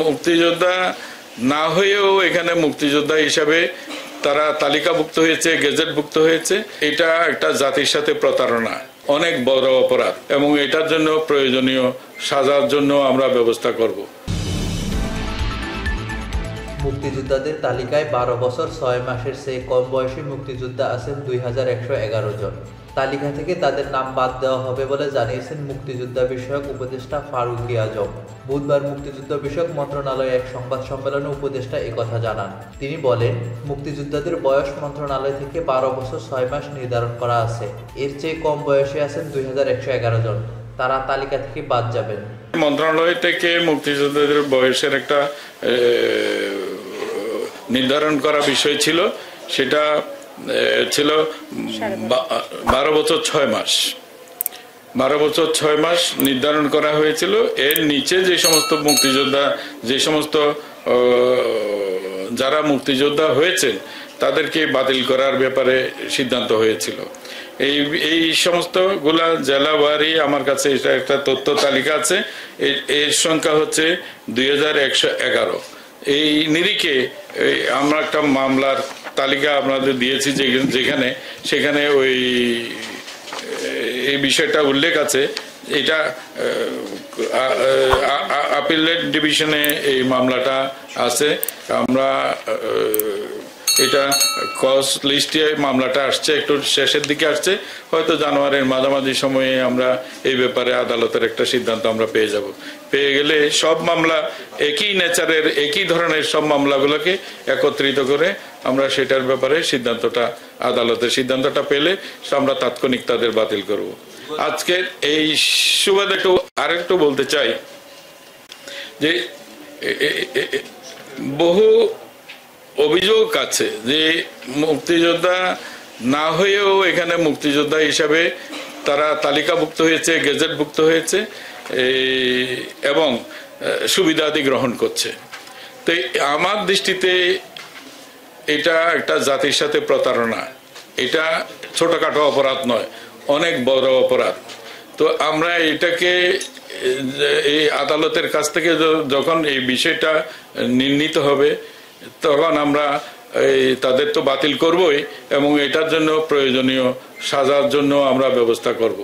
মুক্তিযোদ্ধা না হয়েও এখানে মুক্তিযোদ্ধা হিসাবে তারা তালিকাভুক্ত হয়েছে, গেজেটভুক্ত হয়েছে। এটা একটা জাতির সাথে প্রতারণা, অনেক বড় অপরাধ, এবং এটার জন্য প্রয়োজনীয় সাজার জন্য আমরা ব্যবস্থা করব। মুক্তিযোদ্ধাদের তালিকায় 12 বছর 6 মাসের চেয়ে কম বয়সী মুক্তিযোদ্ধা আছেন 2111 জন। তালিকা থেকে তাদের নাম বাদ দেওয়া হবে বলে জানিয়েছেন মুক্তিযোদ্ধা বিষয়ক উপদেষ্টা ফারুকী আজম। বুধবার মুক্তিযুদ্ধ বিষয়ক মন্ত্রণালয়ে এক সংবাদ সম্মেলনে উপদেষ্টা একথা জানান। তিনি বলেন, মুক্তিযোদ্ধাদের বয়স মন্ত্রণালয় থেকে 12 বছর 6 মাস নির্ধারণ করা আছে। এর চেয়ে কম বয়সে আছেন 2111 জন। তারা তালিকা থেকে বাদ যাবেন। মন্ত্রণালয় থেকে মুক্তিযোদ্ধাদের বয়সের একটা নির্ধারণ করা বিষয় ছিল, সেটা ছিল 12 বছর 6 মাস। 12 বছর 6 মাস নির্ধারণ করা হয়েছিল। এর নিচে যে সমস্ত মুক্তিযোদ্ধা, যে সমস্ত যারা মুক্তিযোদ্ধা হয়েছেন তাদেরকে বাতিল করার ব্যাপারে সিদ্ধান্ত হয়েছিল। এই সমস্ত গুলা জেলাওয়ারি আমার কাছে এটা একটা তথ্য তালিকা আছে। এর সংখ্যা হচ্ছে 2111। এই নিরিখে আমরা একটা মামলার তালিকা আপনাদের দিয়েছি, সেখানে এই বিষয়টা উল্লেখ আছে। এটা আপিলেট ডিভিশনে এই মামলাটা আছে। আমরা এটা কজ লিস্টে মামলাটা আসছে, একটু শেষের দিকে আসছে, হয়তো জানুয়ারির মাঝামাঝি সময়ে আমরা এই ব্যাপারে আদালতের একটা সিদ্ধান্ত আমরা পেয়ে গেলে সব মামলা একই নেচারের, একই ধরনের সব মামলাগুলোকে একত্রিত করে আমরা সেটার ব্যাপারে আদালতের সিদ্ধান্তটা পেলে আমরা তাৎক্ষণিক তাদের বাতিল করব। আজকে এই সুবাদে আরেকটু বলতে চাই যে বহু অভিযোগ আছে যে মুক্তিযোদ্ধা না হয়েও এখানে মুক্তিযোদ্ধা হিসাবে তারা তালিকাভুক্ত হয়েছে, গেজেটভুক্ত হয়েছে এবং সুবিধাদি গ্রহণ করছে। তো আমার দৃষ্টিতে এটা একটা জাতির সাথে প্রতারণা। এটা ছোটখাটো অপরাধ নয়, অনেক বড় অপরাধ। তো আমরা এটাকে এই আদালতের কাছ থেকে যখন এই বিষয়টা নির্ণীত হবে তখন আমরা তাদের তো বাতিল করবই, এবং এটার জন্য প্রয়োজনীয় সাজার জন্য আমরা ব্যবস্থা করব।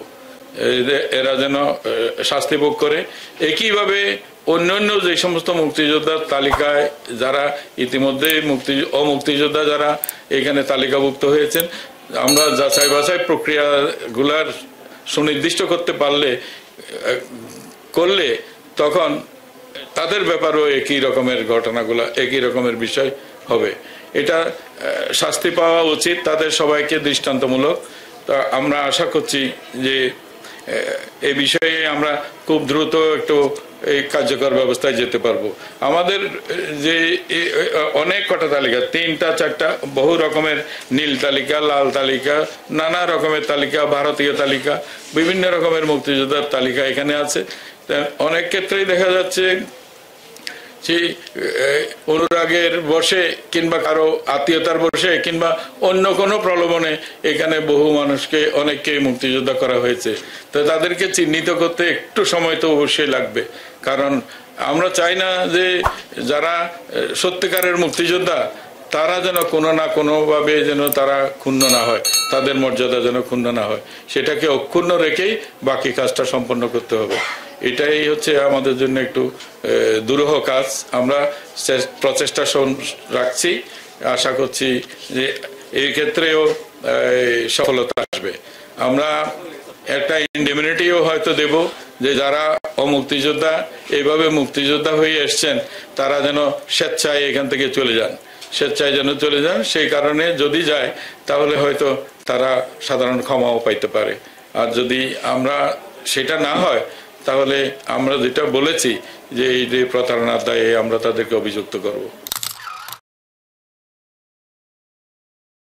এরা যেন শাস্তি ভোগ করে। একইভাবে অন্যান্য যে সমস্ত মুক্তিযোদ্ধার তালিকায় যারা ইতিমধ্যে অমুক্তিযোদ্ধা যারা এখানে তালিকাভুক্ত হয়েছেন, আমরা যাচাই বাছাই প্রক্রিয়াগুলার সুনির্দিষ্ট করলে তখন তাদের ব্যাপারেও একই রকমের ঘটনাগুলা, একই রকমের বিষয় হবে। এটা শাস্তি পাওয়া উচিত তাদের সবাইকে দৃষ্টান্তমূলক। তা আমরা আশা করছি যে এই বিষয়ে আমরা খুব দ্রুত একটু এই কার্যকর ব্যবস্থায় যেতে পারবো। আমাদের যে অনেক কটা তালিকা, 3টা 4টা বহু রকমের নীল তালিকা, লাল তালিকা, নানা রকমের তালিকা, ভারতীয় তালিকা, বিভিন্ন রকমের মুক্তিযোদ্ধার তালিকা এখানে আছে। অনেক ক্ষেত্রেই দেখা যাচ্ছে সেই অনুরাগের বসে কিংবা কারো আত্মীয়তার বসে কিংবা অন্য কোনো প্রলোভনে এখানে বহু মানুষকে, অনেককে মুক্তিযোদ্ধা করা হয়েছে। তো তাদেরকে চিহ্নিত করতে একটু সময় তো অবশ্যই লাগবে, কারণ আমরা চাই না যে যারা সত্যিকারের মুক্তিযোদ্ধা তারা যেন কোনো না কোনোভাবে যেন তারা ক্ষুণ্ণ না হয়, তাদের মর্যাদা যেন ক্ষুণ্ণ না হয়। সেটাকে অক্ষুণ্ণ রেখেই বাকি কাজটা সম্পন্ন করতে হবে। এটাই হচ্ছে আমাদের জন্য একটু দুরূহ কাজ। আমরা প্রচেষ্টা রাখছি, আশা করছি যে এই ক্ষেত্রেও সফলতা আসবে। আমরা একটা ইন্ডেমনিটিও হয়তো দেব যে যারা অমুক্তিযোদ্ধা এইভাবে মুক্তিযোদ্ধা হয়ে এসছেন তারা যেন স্বেচ্ছায় এখান থেকে চলে যান, সেই কারণে যদি যায় তাহলে হয়তো তারা সাধারণ ক্ষমাও পাইতে পারে। আর যদি আমরা সেটা না হয় তাহলে আমরা যেটা বলেছি যে এই যে প্রতারণার দায়ে আমরা তাদেরকে অভিযুক্ত করব।